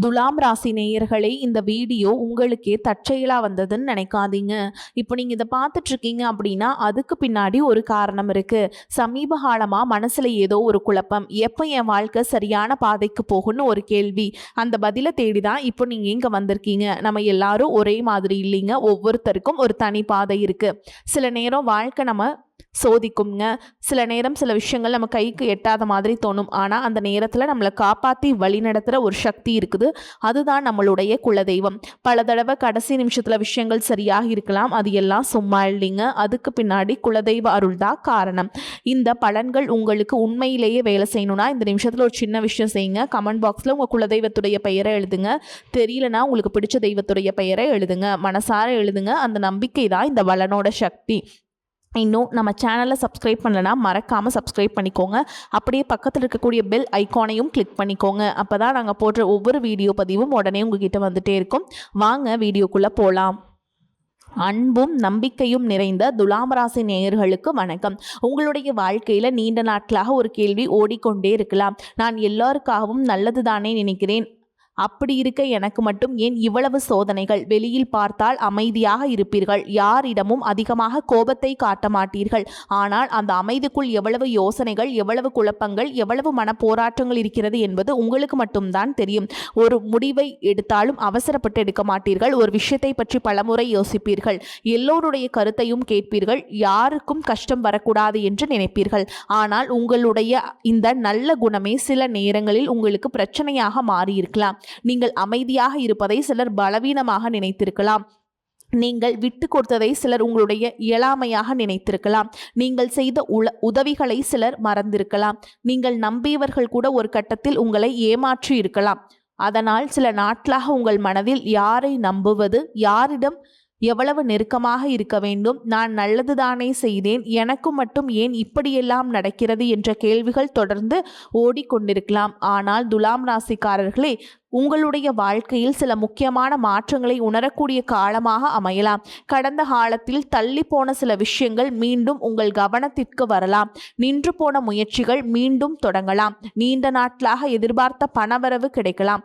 துலாம் ராசி நேயர்களே, இந்த வீடியோ உங்களுக்கே தற்செயலா வந்ததுன்னு நினைக்காதீங்க. இப்போ நீங்க இதை பார்த்துட்டு இருக்கீங்க அப்படின்னா அதுக்கு பின்னாடி ஒரு காரணம் இருக்கு. சமீப காலமா மனசுல ஏதோ ஒரு குழப்பம், எப்போ என் வாழ்க்கை சரியான பாதைக்கு போகும்னு ஒரு கேள்வி. அந்த பதிலை தேடி தான் இப்போ நீங்க இங்க வந்திருக்கீங்க. நம்ம எல்லாரும் ஒரே மாதிரி இல்லைங்க, ஒவ்வொருத்தருக்கும் ஒரு தனி பாதை இருக்கு. சில நேரம் வாழ்க்கை நம்ம சோதிக்குங்க. சில நேரம் சில விஷயங்கள் நம்ம கைக்கு எட்டாத மாதிரி தோணும். ஆனால் அந்த நேரத்தில் நம்மளை காப்பாற்றி வழி நடத்துகிற ஒரு சக்தி இருக்குது. அதுதான் நம்மளுடைய குலதெய்வம். பல தடவை கடைசி நிமிஷத்தில் விஷயங்கள் சரியாக இருக்கலாம், அது எல்லாம் சும்மா இல்லைங்க. அதுக்கு பின்னாடி குலதெய்வ அருள் தான் காரணம். இந்த பலன்கள் உங்களுக்கு உண்மையிலேயே வேலை செய்யணும்னா இந்த நிமிஷத்தில் ஒரு சின்ன விஷயம் செய்யுங்க. கமெண்ட் பாக்ஸில் உங்கள் குலதெய்வத்துடைய பெயரை எழுதுங்க. தெரியலனா உங்களுக்கு பிடிச்ச தெய்வத்துடைய பெயரை எழுதுங்க. மனசார எழுதுங்க. அந்த நம்பிக்கை தான் இந்த பலனோட சக்தி. இன்னும் நம்ம சேனலை சப்ஸ்கிரைப் பண்ணலனா மறக்காமல் சப்ஸ்கிரைப் பண்ணிக்கோங்க. அப்படியே பக்கத்தில் இருக்கக்கூடிய பெல் ஐக்கானையும் கிளிக் பண்ணிக்கோங்க. அப்போ தான் நாங்கள் போடுற ஒவ்வொரு வீடியோ பதிவும் உடனே உங்ககிட்ட வந்துட்டே இருக்கும். வாங்க வீடியோக்குள்ளே போகலாம். அன்பும் நம்பிக்கையும் நிறைந்த துலாம் ராசி நேயர்களுக்கு வணக்கம். உங்களுடைய வாழ்க்கையில் நீண்ட நாட்களாக ஒரு கேள்வி ஓடிக்கொண்டே இருக்கலாம். நான் எல்லாருக்காகவும் நல்லது தானே நினைக்கிறேன், அப்படி இருக்க எனக்கு மட்டும் ஏன் இவ்வளவு சோதனைகள்? வெளியில் பார்த்தால் அமைதியாக இருப்பீர்கள், யாரிடமும் அதிகமாக கோபத்தை காட்ட மாட்டீர்கள். ஆனால் அந்த அமைதிக்குள் எவ்வளவு யோசனைகள், எவ்வளவு குழப்பங்கள், எவ்வளவு மனப்போராட்டங்கள் இருக்கிறது என்பது உங்களுக்கு மட்டும்தான் தெரியும். ஒரு முடிவை எடுத்தாலும் அவசரப்பட்டு எடுக்க மாட்டீர்கள். ஒரு விஷயத்தை பற்றி பலமுறை யோசிப்பீர்கள். எல்லோருடைய கருத்தையும் கேட்பீர்கள். யாருக்கும் கஷ்டம் வரக்கூடாது என்று நினைப்பீர்கள். ஆனால் உங்களுடைய இந்த நல்ல குணமே சில நேரங்களில் உங்களுக்கு பிரச்சனையாக மாறியிருக்கலாம். நீங்கள் அமைதியாக இருப்பதை சிலர் பலவீனமாக நினைத்திருக்கலாம். நீங்கள் விட்டு கொடுத்ததை சிலர் உங்களுடைய இயலாமையாக நினைத்திருக்கலாம். நீங்கள் செய்த உதவிகளை சிலர் மறந்திருக்கலாம். நீங்கள் நம்பியவர்கள் கூட ஒரு கட்டத்தில் உங்களை ஏமாற்றி இருக்கலாம். அதனால் சில நாட்களாக உங்கள் மனதில் யாரை நம்புவது, யாரிடம் எவ்வளவு நெருக்கமாக இருக்க வேண்டும், நான் நல்லதுதானே செய்தேன், எனக்கு மட்டும் ஏன் இப்படியெல்லாம் நடக்கிறது என்ற கேள்விகள் தொடர்ந்து ஓடிக்கொண்டிருக்கலாம். ஆனால் துலாம் ராசிக்காரர்களே, உங்களுடைய வாழ்க்கையில் சில முக்கியமான மாற்றங்களை உணரக்கூடிய காலமாக அமையலாம். கடந்த காலத்தில் தள்ளி போன சில விஷயங்கள் மீண்டும் உங்கள் கவனத்திற்கு வரலாம். நின்று போன முயற்சிகள் மீண்டும் தொடங்கலாம். நீண்ட நாட்களாக எதிர்பார்த்த பணவரவு கிடைக்கலாம்.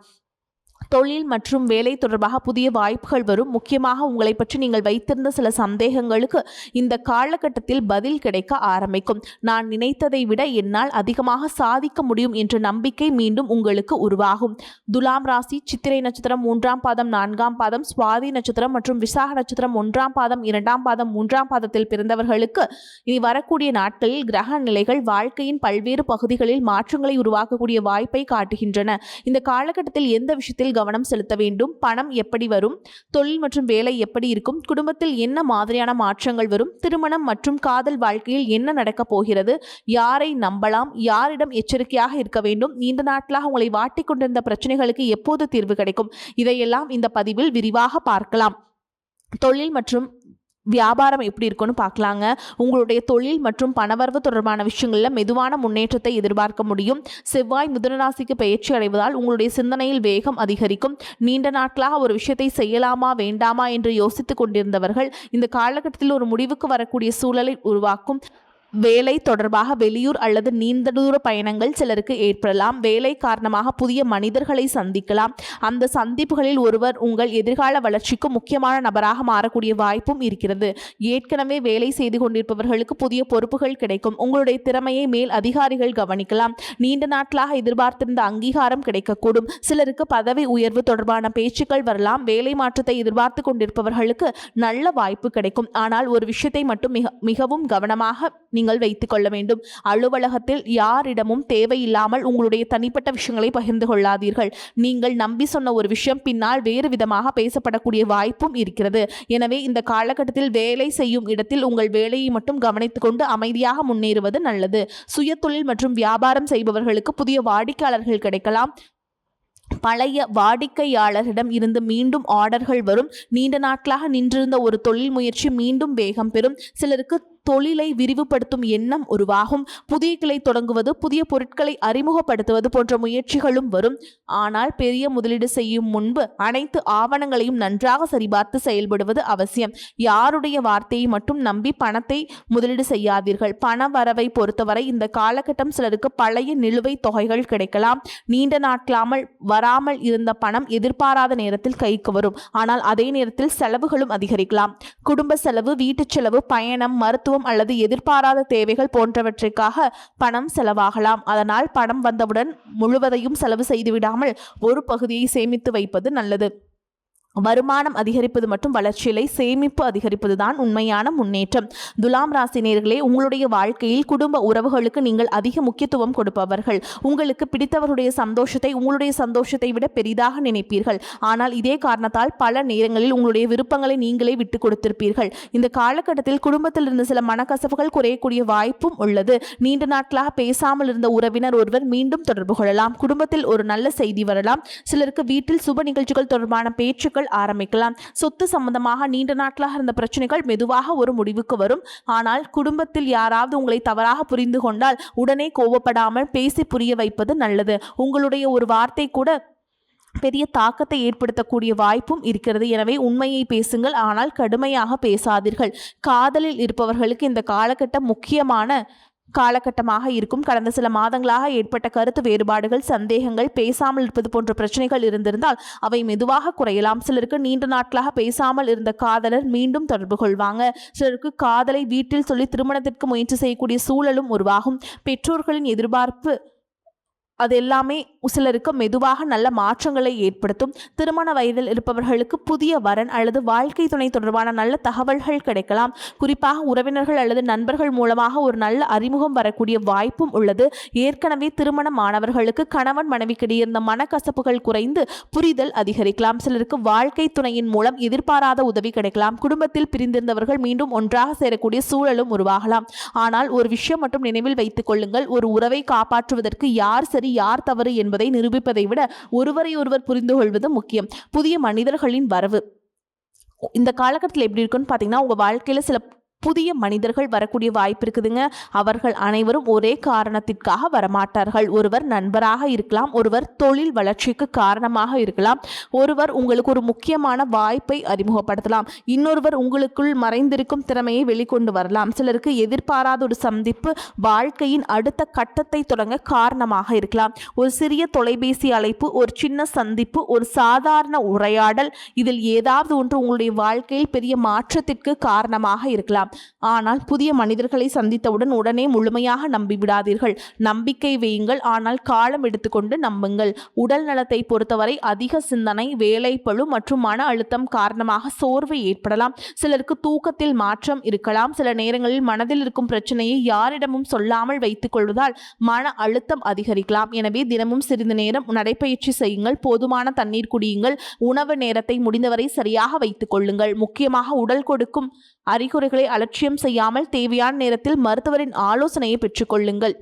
தொழில் மற்றும் வேலை தொடர்பாக புதிய வாய்ப்புகள் வரும். முக்கியமாக உங்களை பற்றி நீங்கள் வைத்திருந்த சில சந்தேகங்களுக்கு இந்த காலகட்டத்தில் பதில் கிடைக்க ஆரம்பிக்கும். நான் நினைத்ததை விட என்னால் அதிகமாக சாதிக்க முடியும் என்ற நம்பிக்கை மீண்டும் உங்களுக்கு உருவாகும். துலாம் ராசி சித்திரை நட்சத்திரம் 3ஆம் பாதம் 4ஆம் பாதம், சுவாதி நட்சத்திரம் மற்றும் விசாக நட்சத்திரம் 1ஆம் பாதம் 2ஆம் பாதம் 3ஆம் பாதத்தில் பிறந்தவர்களுக்கு இனி வரக்கூடிய நாட்களில் கிரக நிலைகள் வாழ்க்கையின் பல்வேறு பகுதிகளில் மாற்றங்களை உருவாக்கக்கூடிய வாய்ப்பை காட்டுகின்றன. இந்த காலகட்டத்தில் எந்த விஷயத்தில் கவனம் செலுத்த வேண்டும், பணம் எப்படி வரும், தொழில் மற்றும் வேலை எப்படி இருக்கும், குடும்பத்தில் என்ன மாதிரியான மாற்றங்கள் வரும், திருமணம் மற்றும் காதல் வாழ்க்கையில் என்ன நடக்கப் போகிறது, யாரை நம்பலாம், யாரிடம் எச்சரிக்கையாக இருக்க வேண்டும், நீண்ட நாட்களாக உங்களை வாட்டிக் கொண்டிருந்த பிரச்சனைகளுக்கு எப்போது தீர்வு கிடைக்கும், இதையெல்லாம் இந்த பதிவில் விரிவாக பார்க்கலாம். தொழில் மற்றும் வியாபாரம் எப்படி இருக்குன்னு பார்க்கலாங்க. உங்களுடைய தொழில் மற்றும் பணவரவு தொடர்பான விஷயங்களில் மெதுவான முன்னேற்றத்தை எதிர்பார்க்க முடியும். செவ்வாய் மிதுனராசிக்கு பயிற்சி அடைவதால் உங்களுடைய சிந்தனையில் வேகம் அதிகரிக்கும். நீண்ட நாட்களாக ஒரு விஷயத்தை செய்யலாமா வேண்டாமா என்று யோசித்துக் கொண்டிருந்தவர்கள் இந்த காலகட்டத்தில் ஒரு முடிவுக்கு வரக்கூடிய சூழலை உருவாக்கும். வேலை தொடர்பாக வெளியூர் அல்லது நீண்ட தூர பயணங்கள் சிலருக்கு ஏற்படலாம். வேலை காரணமாக புதிய மனிதர்களை சந்திக்கலாம். அந்த சந்திப்புகளில் ஒருவர் உங்கள் எதிர்கால வளர்ச்சிக்கு முக்கியமான நபராக மாறக்கூடிய வாய்ப்பும் இருக்கிறது. ஏற்கனவே வேலை செய்து கொண்டிருப்பவர்களுக்கு புதிய பொறுப்புகள் கிடைக்கும். உங்களுடைய திறமையை மேல் அதிகாரிகள் கவனிக்கலாம். நீண்ட நாட்களாக எதிர்பார்த்திருந்த அங்கீகாரம் கிடைக்கக்கூடும். சிலருக்கு பதவி உயர்வு தொடர்பான பேச்சுக்கள் வரலாம். வேலை மாற்றத்தை எதிர்பார்த்து கொண்டிருப்பவர்களுக்கு நல்ல வாய்ப்பு கிடைக்கும். ஆனால் ஒரு விஷயத்தை மட்டும் மிகவும் கவனமாக நீங்கள் வைத்துக் கொள்ள வேண்டும். அலுவலகத்தில் யாரிடமும் தேவையில்லாமல் உங்களுடைய தனிப்பட்ட விஷயங்களை பகிர்ந்து கொள்ளாதீர்கள். நீங்கள் நம்பி சொன்ன ஒரு விஷயம் பின்னால் வேறு விதமாக பேசப்படக்கூடிய வாய்ப்பும் இருக்கிறது. எனவே இந்த காலகட்டத்தில் வேலை செய்யும் இடத்தில் உங்கள் வேலையை மட்டும் கவனித்துக் கொண்டு அமைதியாக முன்னேறுவது நல்லது. சுய தொழில் மற்றும் வியாபாரம் செய்பவர்களுக்கு புதிய வாடிக்கையாளர்கள் கிடைக்கலாம். பழைய வாடிக்கையாளரிடம் இருந்து மீண்டும் ஆர்டர்கள் வரும். நீண்ட நாட்களாக நின்றிருந்த ஒரு தொழில் முயற்சி மீண்டும் வேகம் பெறும். சிலருக்கு தொழிலை விரிவுபடுத்தும் எண்ணம் உருவாகும். புதிய கிளை தொடங்குவது, புதிய பொருட்களை அறிமுகப்படுத்துவது போன்ற முயற்சிகளும் வரும். ஆனால் பெரிய முதலீடு செய்யும் முன்பு அனைத்து ஆவணங்களையும் நன்றாக சரிபார்த்து செயல்படுவது அவசியம். யாருடைய வார்த்தையை மட்டும் நம்பி பணத்தை முதலீடு செய்யாதீர்கள். பண வரவை பொறுத்தவரை இந்த காலகட்டம் சிலருக்கு பழைய நிலுவைத் தொகைகள் கிடைக்கலாம். நீண்ட நாட்களாமல் வராமல் இருந்த பணம் எதிர்பாராத நேரத்தில் கைக்கு வரும். ஆனால் அதே நேரத்தில் செலவுகளும் அதிகரிக்கலாம். குடும்ப செலவு, வீட்டுச் செலவு, பயணம், மருத்துவம் அல்லது எதிர்பாராத தேவைகள் போன்றவற்றிற்காக பணம் செலவாகலாம். அதனால் பணம் வந்தவுடன் முழுவதையும் செலவு செய்துவிடாமல் ஒரு பகுதியை சேமித்து வைப்பது நல்லது. வருமானம் அதிகரிப்பது மற்றும் வளர்ச்சியிலை சேமிப்பு அதிகரிப்பது தான் உண்மையான முன்னேற்றம். துலாம் ராசி நேயர்களே, உங்களுடைய வாழ்க்கையில் குடும்ப உறவுகளுக்கு நீங்கள் அதிக முக்கியத்துவம் கொடுப்பவர்கள். உங்களுக்கு பிடித்தவருடைய சந்தோஷத்தை உங்களுடைய சந்தோஷத்தை விட பெரிதாக நினைப்பீர்கள். ஆனால் இதே காரணத்தால் பல நேரங்களில் உங்களுடைய விருப்பங்களை நீங்களே விட்டு கொடுத்திருப்பீர்கள். இந்த காலகட்டத்தில் குடும்பத்தில் இருந்து சில மனக்கசப்புகள் குறையக்கூடிய வாய்ப்பும் உள்ளது. நீண்ட நாட்களாக பேசாமல் இருந்த உறவினர் ஒருவர் மீண்டும் தொடர்பு கொள்ளலாம். குடும்பத்தில் ஒரு நல்ல செய்தி வரலாம். சிலருக்கு வீட்டில் சுப நிகழ்ச்சிகள் தொடர்பான பேச்சுக்கள் ஆரம்பிக்கலாம். சொத்து சம்பந்தமாக நீண்ட நாட்களாக இருந்த பிரச்சனைகள் மெதுவாக ஒரு முடிவுக்கு வரும். ஆனால் குடும்பத்தில் யாராவது உங்களை தவறாக புரிந்து கொண்டால் உடனே கோபப்படாமல் பேசி புரிய வைப்பது நல்லது. உங்களுடைய ஒரு வார்த்தை கூட பெரிய தாக்கத்தை ஏற்படுத்தக்கூடிய வாய்ப்பும் இருக்கிறது. எனவே உண்மையை பேசுங்கள், ஆனால் கடுமையாக பேசாதீர்கள். காதலில் இருப்பவர்களுக்கு இந்த காலகட்டம் முக்கியமான காலகட்டமாக இருக்கும். கடந்த சில மாதங்களாக ஏற்பட்ட கருத்து வேறுபாடுகள், சந்தேகங்கள், பேசாமல் இருப்பது போன்ற பிரச்சனைகள் இருந்திருந்தால் அவை மெதுவாக குறையலாம். சிலருக்கு நீண்ட நாட்களாக பேசாமல் இருந்த காதலர் மீண்டும் தொடர்பு கொள்வாங்க. சிலருக்கு காதலை வீட்டில் சொல்லி திருமணத்திற்கு முயற்சி செய்யக்கூடிய சூழலும் உருவாகும். பெற்றோர்களின் எதிர்பார்ப்பு அது எல்லாமே சிலருக்கு மெதுவாக நல்ல மாற்றங்களை ஏற்படுத்தும். திருமண வயதில் இருப்பவர்களுக்கு புதிய வரன் அல்லது வாழ்க்கை துணை தொடர்பான நல்ல தகவல்கள் கிடைக்கலாம். குறிப்பாக உறவினர்கள் அல்லது நண்பர்கள் மூலமாக ஒரு நல்ல அறிமுகம் வரக்கூடிய வாய்ப்பும் உள்ளது. ஏற்கனவே திருமணமானவர்களுக்கு கணவன் மனைவிக்கிடையே இருந்த மனக்கசப்புகள் குறைந்து புரிதல் அதிகரிக்கலாம். சிலருக்கு வாழ்க்கை துணையின் மூலம் எதிர்பாராத உதவி கிடைக்கலாம். குடும்பத்தில் பிரிந்திருந்தவர்கள் மீண்டும் ஒன்றாக சேரக்கூடிய சூழலும் உருவாகலாம். ஆனால் ஒரு விஷயம் மட்டும் நினைவில் வைத்துக் கொள்ளுங்கள், ஒரு உறவை காப்பாற்றுவதற்கு யார் சரி யார் தவறு என்பதை நிரூபிப்பதை விட ஒருவரை ஒருவர் புரிந்து கொள்வது முக்கியம். புதிய மனிதர்களின் வரவு இந்த காலகட்டத்தில் எப்படி இருக்குன்னு பார்த்தீங்கன்னா, உங்கள் வாழ்க்கையில் சில புதிய மனிதர்கள் வரக்கூடிய வாய்ப்பு இருக்குதுங்க. அவர்கள் அனைவரும் ஒரே காரணத்திற்காக வரமாட்டார்கள். ஒருவர் நண்பராக இருக்கலாம், ஒருவர் தொழில் வளர்ச்சிக்கு காரணமாக இருக்கலாம், ஒருவர் உங்களுக்கு ஒரு முக்கியமான வாய்ப்பை அறிமுகப்படுத்தலாம், இன்னொருவர் உங்களுக்குள் மறைந்திருக்கும் திறமையை வெளிக்கொண்டு வரலாம். சிலருக்கு எதிர்பாராத ஒரு சந்திப்பு வாழ்க்கையின் அடுத்த கட்டத்தை தொடங்க காரணமாக இருக்கலாம். ஒரு சிறிய தொலைபேசி அழைப்பு, ஒரு சின்ன சந்திப்பு, ஒரு சாதாரண உரையாடல், இதில் ஏதாவது ஒன்று உங்களுடைய வாழ்க்கையில் பெரிய மாற்றத்திற்கு காரணமாக இருக்கலாம். ஆனால் புதிய மனிதர்களை சந்தித்தவுடன் உடனே முழுமையாக நம்பிவிடாதீர்கள். நம்பிக்கை வையுங்கள், ஆனால் காலம் எடுத்துக்கொண்டு நம்புங்கள். உடல் நலத்தை பொறுத்தவரை அதிக சிந்தனை, வேலைப்பளு மற்றும் மன அழுத்தம் காரணமாக சோர்வு ஏற்படலாம். சிலருக்கு தூக்கத்தில் மாற்றம் இருக்கலாம். சில நேரங்களில் மனதில் இருக்கும் பிரச்சனையை யாரிடமும் சொல்லாமல் வைத்துக் கொள்வதால் மன அழுத்தம் அதிகரிக்கலாம். எனவே தினமும் சிறிது நேரம் நடைப்பயிற்சி செய்யுங்கள். போதுமான தண்ணீர் குடியுங்கள். உணவு நேரத்தை முடிந்தவரை சரியாக வைத்துக் கொள்ளுங்கள். முக்கியமாக உடல் கொடுக்கும் அறிகுறிகளை அலட்சியம் செய்யாமல் தேவையான நேரத்தில் மருத்துவரின் ஆலோசனையை பெற்றுக்கொள்ளுங்கள்.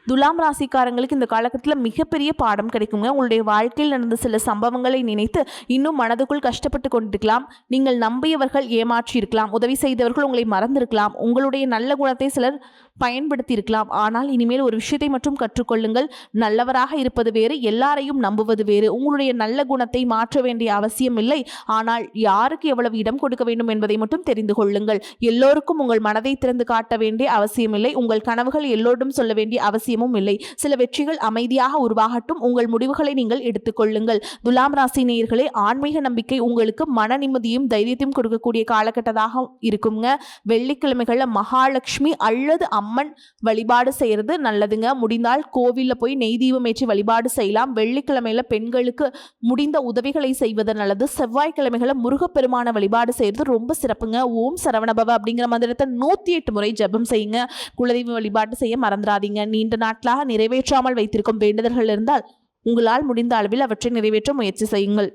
துலாம் ராசிக்காரங்களுக்கு இந்த காலகட்டத்தில் மிகப்பெரிய பாடம் கிடைக்குங்க. உங்களுடைய வாழ்க்கையில் நடந்த சில சம்பவங்களை நினைத்து இன்னும் மனதுக்குள் கஷ்டப்பட்டு கொண்டிருக்கலாம். நீங்கள் நம்பியவர்கள் ஏமாற்றி இருக்கலாம். உதவி செய்தவர்கள் உங்களை மறந்திருக்கலாம். உங்களுடைய நல்ல குணத்தை சிலர் பயன்படுத்தி இருக்கலாம். ஆனால் இனிமேல் ஒரு விஷயத்தை மட்டும் கற்றுக்கொள்ளுங்கள். நல்லவராக இருப்பது வேறு, எல்லாரையும் நம்புவது வேறு. உங்களுடைய நல்ல குணத்தை மாற்ற வேண்டிய அவசியம் இல்லை. ஆனால் யாருக்கு எவ்வளவு இடம் கொடுக்க வேண்டும் என்பதை மட்டும் தெரிந்து கொள்ளுங்கள். எல்லோருக்கும் உங்கள் மனதை திறந்து காட்ட வேண்டிய அவசியமில்லை. உங்கள் கனவுகள் எல்லோரும் சொல்ல வேண்டிய அவசியமும் இல்லை. சில வெற்றிகள் அமைதியாக உருவாகட்டும். உங்கள் முடிவுகளை நீங்கள் எடுத்துக்கொள்ளுங்கள். துலாம் ராசி நேயர்களே, ஆன்மீக நம்பிக்கை உங்களுக்கு மன நிம்மதியும் தைரியத்தையும் கொடுக்கக்கூடிய காலகட்டமாக இருக்குங்க. வெள்ளிக்கிழமைகள்ல மகாலட்சுமி அல்லது அம்மன் வழிபாடு செய்யறது நல்லதுங்க. முடிந்தால் கோவிலில் போய் நெய் தீபம் ஏற்றி வழிபாடு செய்யலாம். வெள்ளிக்கிழமையில பெண்களுக்கு முடிந்த உதவிகளை செய்வது நல்லது. செவ்வாய்க்கிழமைகளை முருகப்பெருமான வழிபாடு செய்யறது ரொம்ப சிறப்புங்க. ஓம் சரவணபவ அப்படிங்கிற மந்திரத்தை 108 முறை ஜபம் செய்யுங்க. குலதெய்வ வழிபாடு செய்ய மறந்துடாதீங்க. நீண்ட நாட்களாக நிறைவேற்றாமல் வைத்திருக்கும் வேண்டுதல்கள் இருந்தால் உங்களால் முடிந்த அளவில் அவற்றை நிறைவேற்ற முயற்சி செய்யுங்கள்.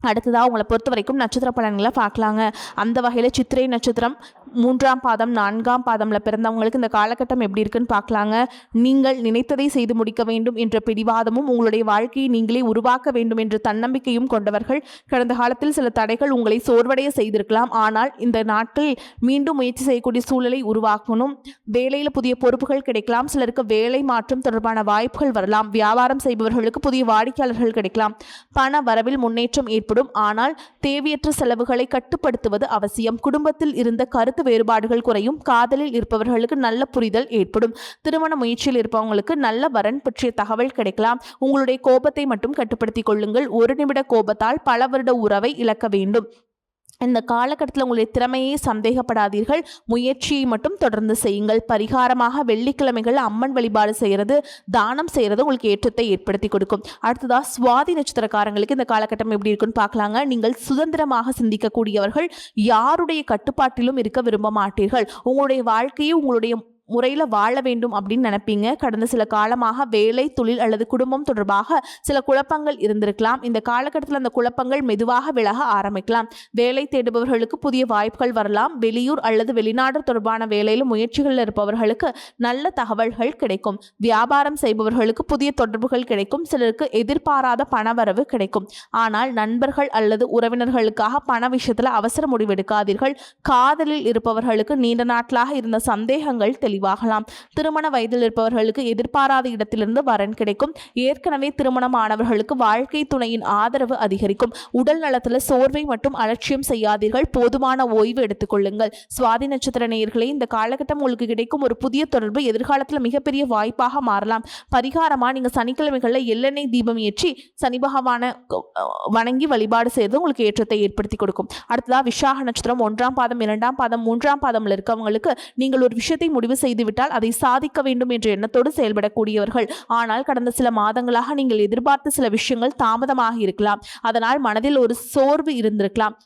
அடுத்ததாக உங்களை பொறுத்த வரைக்கும் நட்சத்திர பலன்களை பார்க்கலாங்க. அந்த வகையில் சித்திரை நட்சத்திரம் 3ஆம் பாதம் 4ஆம் பாதம்ல பிறந்தவங்களுக்கு இந்த காலகட்டம் எப்படி இருக்குன்னு பார்க்கலாங்க. நீங்கள் நினைத்ததை செய்து முடிக்க வேண்டும் என்ற பிடிவாதமும் உங்களுடைய வாழ்க்கையை நீங்களே உருவாக்க வேண்டும் என்ற தன்னம்பிக்கையும் கொண்டவர்கள். கடந்த காலத்தில் சில தடைகள் உங்களை சோர்வடைய செய்திருக்கலாம். ஆனால் இந்த நாட்களில் மீண்டும் முயற்சி செய்யக்கூடிய சூழலை உருவாக்கணும். வேலையில் புதிய பொறுப்புகள் கிடைக்கலாம். சிலருக்கு வேலை மாற்றம் தொடர்பான வாய்ப்புகள் வரலாம். வியாபாரம் செய்பவர்களுக்கு புதிய வாடிக்கையாளர்கள் கிடைக்கலாம். பண வரவில் முன்னேற்றம் ஏற்படும். ஆனால் தேவையற்ற செலவுகளை கட்டுப்படுத்துவது அவசியம். குடும்பத்தில் இருந்த கருத்து வேறுபாடுகள் குறையும். காதலில் இருப்பவர்களுக்கு நல்ல புரிதல் ஏற்படும். திருமண முயற்சியில் இருப்பவங்களுக்கு நல்ல வரன் பற்றிய தகவல் கிடைக்கலாம். உங்களுடைய கோபத்தை மட்டும் கட்டுப்படுத்திக் கொள்ளுங்கள். ஒரு நிமிட கோபத்தால் பல வருட உறவை இழக்க வேண்டும். இந்த காலகட்டத்தில் உங்களுடைய திறமையை சந்தேகப்படாதீர்கள். முயற்சியை மட்டும் தொடர்ந்து செய்யுங்கள். பரிகாரமாக வெள்ளிக்கிழமைகள் அம்மன் வழிபாடு செய்கிறது, தானம் செய்கிறது உங்களுக்கு ஏற்றத்தை ஏற்படுத்தி கொடுக்கும். அடுத்ததா சுவாதி நட்சத்திரக்காரங்களுக்கு இந்த காலகட்டம் எப்படி இருக்குன்னு பார்க்கலாங்க. நீங்கள் சுதந்திரமாக சிந்திக்கக்கூடியவர்கள். யாருடைய கட்டுப்பாட்டிலும் இருக்க விரும்ப மாட்டீர்கள். உங்களுடைய வாழ்க்கையை உங்களுடைய முறையில் வாழ வேண்டும் அப்படின்னு நினைப்பீங்க. கடந்த சில காலமாக வேலை, தொழில் அல்லது குடும்பம் தொடர்பாக சில குழப்பங்கள் இருந்திருக்கலாம். இந்த காலகட்டத்தில் அந்த குழப்பங்கள் மெதுவாக விலக ஆரம்பிக்கலாம். வேலை தேடுபவர்களுக்கு புதிய வாய்ப்புகள் வரலாம். வெளியூர் அல்லது வெளிநாடு தொடர்பான வேலையில் முயற்சிகளில் இருப்பவர்களுக்கு நல்ல தகவல்கள் கிடைக்கும். வியாபாரம் செய்பவர்களுக்கு புதிய தொடர்புகள் கிடைக்கும். சிலருக்கு எதிர்பாராத பணவரவு கிடைக்கும். ஆனால் நண்பர்கள் அல்லது உறவினர்களுக்காக பண விஷயத்தில் அவசர முடிவெடுக்காதீர்கள். காதலில் இருப்பவர்களுக்கு நீண்ட நாட்களாக இருந்த சந்தேகங்கள் தெளிவாகலாம். திருமண வயதில் இருப்பவர்களுக்கு எதிர்பாராத இடத்திலிருந்து வரன் கிடைக்கும். ஏற்கனவே திருமணமானவர்களுக்கு வாழ்க்கை துணையின் ஆதரவு அதிகரிக்கும். உடல் நலத்தில் சோர்வை மற்றும் அலட்சியம் செய்யாதீர்கள். போதுமான ஓய்வு எடுத்துக்கொள்ளுங்கள். சுவாதி நட்சத்திர நேயர்களே, இந்த காலகட்டம் உங்களுக்கு கிடைக்கும் ஒரு புதிய தொடர்பு எதிர்காலத்தில் மிகப்பெரிய வாய்ப்பாக மாறலாம். பரிகாரமா நீங்க சனிக்கிழமைகளில் எள்ளெண்ணெய் தீபம் ஏற்றி சனி பகவான வணங்கி வழிபாடு செய்வது உங்களுக்கு ஏற்றத்தை ஏற்படுத்தி கொடுக்கும். அடுத்ததா விசாக நட்சத்திரம் 1ஆம் பாதம் 2ஆம் பாதம் 3ஆம் பாதம்ல இருக்கவங்களுக்கு நீங்கள் ஒரு விஷயத்தை முடிவு செய்துவிட்டால் அதை சாதிக்க வேண்டும் என்ற எண்ணத்தோடு செயல்படக்கூடியவர்கள். ஆனால் கடந்த சில மாதங்களாக நீங்கள் எதிர்பார்த்த சில விஷயங்கள் தாமதமாக இருக்கலாம். அதனால் மனதில் ஒரு சோர்வு இருந்திருக்கலாம்.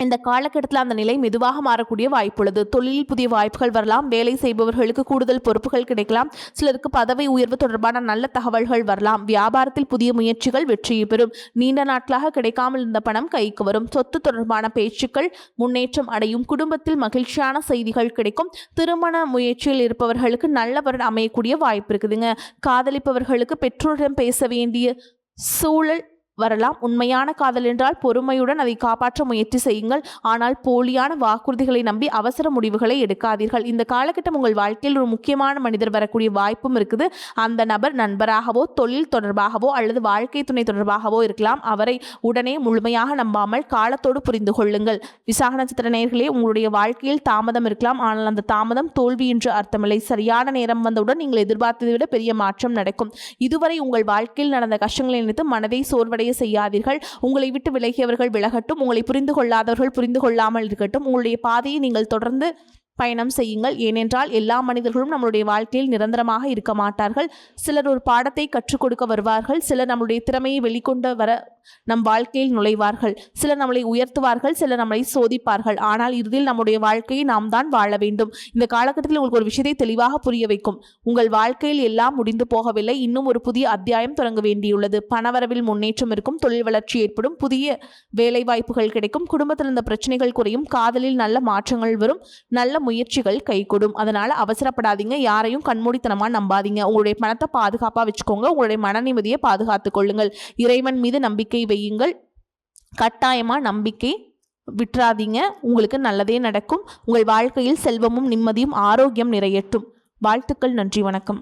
இந்த காலகட்டத்தில் அந்த நிலை மெதுவாக மாறக்கூடிய வாய்ப்புள்ளது. தொழிலில் புதிய வாய்ப்புகள் வரலாம். வேலை செய்பவர்களுக்கு கூடுதல் பொறுப்புகள் கிடைக்கலாம். சிலருக்கு பதவி உயர்வு தொடர்பான நல்ல தகவல்கள் வரலாம். வியாபாரத்தில் புதிய முயற்சிகள் வெற்றியை பெறும். நீண்ட நாட்களாக கிடைக்காமல் இருந்த பணம் கைக்கு வரும். சொத்து தொடர்பான பேச்சுக்கள் முன்னேற்றம் அடையும். குடும்பத்தில் மகிழ்ச்சியான செய்திகள் கிடைக்கும். திருமண முயற்சியில் இருப்பவர்களுக்கு நல்லவர்கள் அமையக்கூடிய வாய்ப்பு இருக்குதுங்க. காதலிப்பவர்களுக்கு பெற்றோரிடம் பேச வேண்டிய சூழல் வரலாம். உண்மையான காதல் என்றால் பொறுமையுடன் அதை காப்பாற்ற முயற்சி செய்யுங்கள். ஆனால் போலியான வாக்குறுதிகளை நம்பி அவசர முடிவுகளை எடுக்காதீர்கள். இந்த காலகட்டம் உங்கள் வாழ்க்கையில் ஒரு முக்கியமான மனிதர் வரக்கூடிய வாய்ப்பும் இருக்குது. அந்த நபர் நண்பராகவோ, தொழில் தொடர்பாகவோ அல்லது வாழ்க்கை துணை தொடர்பாகவோ இருக்கலாம். அவரை உடனே முழுமையாக நம்பாமல் காலத்தோடு புரிந்து கொள்ளுங்கள். விசாக நட்சத்திர நேயர்களே, உங்களுடைய வாழ்க்கையில் தாமதம் இருக்கலாம். ஆனால் அந்த தாமதம் தோல்வி என்று அர்த்தமில்லை. சரியான நேரம் வந்தவுடன் நீங்கள் எதிர்பார்த்ததை விட பெரிய மாற்றம் நடக்கும். இதுவரை உங்கள் வாழ்க்கையில் நடந்த கஷ்டங்களை நினைத்து மனதை சோர்வடைய செய்யாதீர்கள். உங்களை விட்டு விலகியவர்கள் விலகட்டும். உங்களை புரிந்து கொள்ளாதவர்கள் புரிந்து கொள்ளாமல் இருக்கட்டும். உங்களுடைய பாதையை நீங்கள் தொடர்ந்து பயணம் செய்யுங்கள். ஏனென்றால் எல்லா மனிதர்களும் நம்மளுடைய வாழ்க்கையில் நிரந்தரமாக இருக்க மாட்டார்கள். சிலர் ஒரு பாடத்தை கற்றுக் கொடுக்க வருவார்கள். சிலர் நம்மளுடைய திறமையை வெளிக்கொண்டு வர நம் வாழ்க்கையில் நுழைவார்கள். சிலர் நம்மளை உயர்த்துவார்கள், சிலர் நம்மளை சோதிப்பார்கள். ஆனால் இறுதியில் நம்முடைய வாழ்க்கையை நாம் தான் வாழ வேண்டும். இந்த காலகட்டத்தில் உங்களுக்கு ஒரு விஷயத்தை தெளிவாக புரிய வைக்கும். உங்கள் வாழ்க்கையில் எல்லாம் முடிந்து போகவில்லை. இன்னும் ஒரு புதிய அத்தியாயம் தொடங்க வேண்டியுள்ளது. பணவரவில் முன்னேற்றம் இருக்கும். தொழில் வளர்ச்சி ஏற்படும். புதிய வேலை வாய்ப்புகள் கிடைக்கும். குடும்பத்தில் இருந்த பிரச்சனைகள் குறையும். காதலில் நல்ல மாற்றங்கள் வரும். நல்ல முயற்சிகள் கைகூடும். அதனால அவசரப்படாதீங்க. யாரையும் கண்மூடித்தனமா நம்பாதீங்க. உங்களுடைய பணத்தை பாதுகாப்பா வச்சுக்கோங்க. உங்களுடைய மன நிம்மதியை பாதுகாத்துக் கொள்ளுங்கள். இறைவன் மீது நம்பிக்கை வையுங்கள். கட்டாயமா நம்பிக்கை விட்டுறாதீங்க. உங்களுக்கு நல்லதே நடக்கும். உங்கள் வாழ்க்கையில் செல்வமும் நிம்மதியும் ஆரோக்கியம் நிறையட்டும். வாழ்த்துக்கள். நன்றி. வணக்கம்.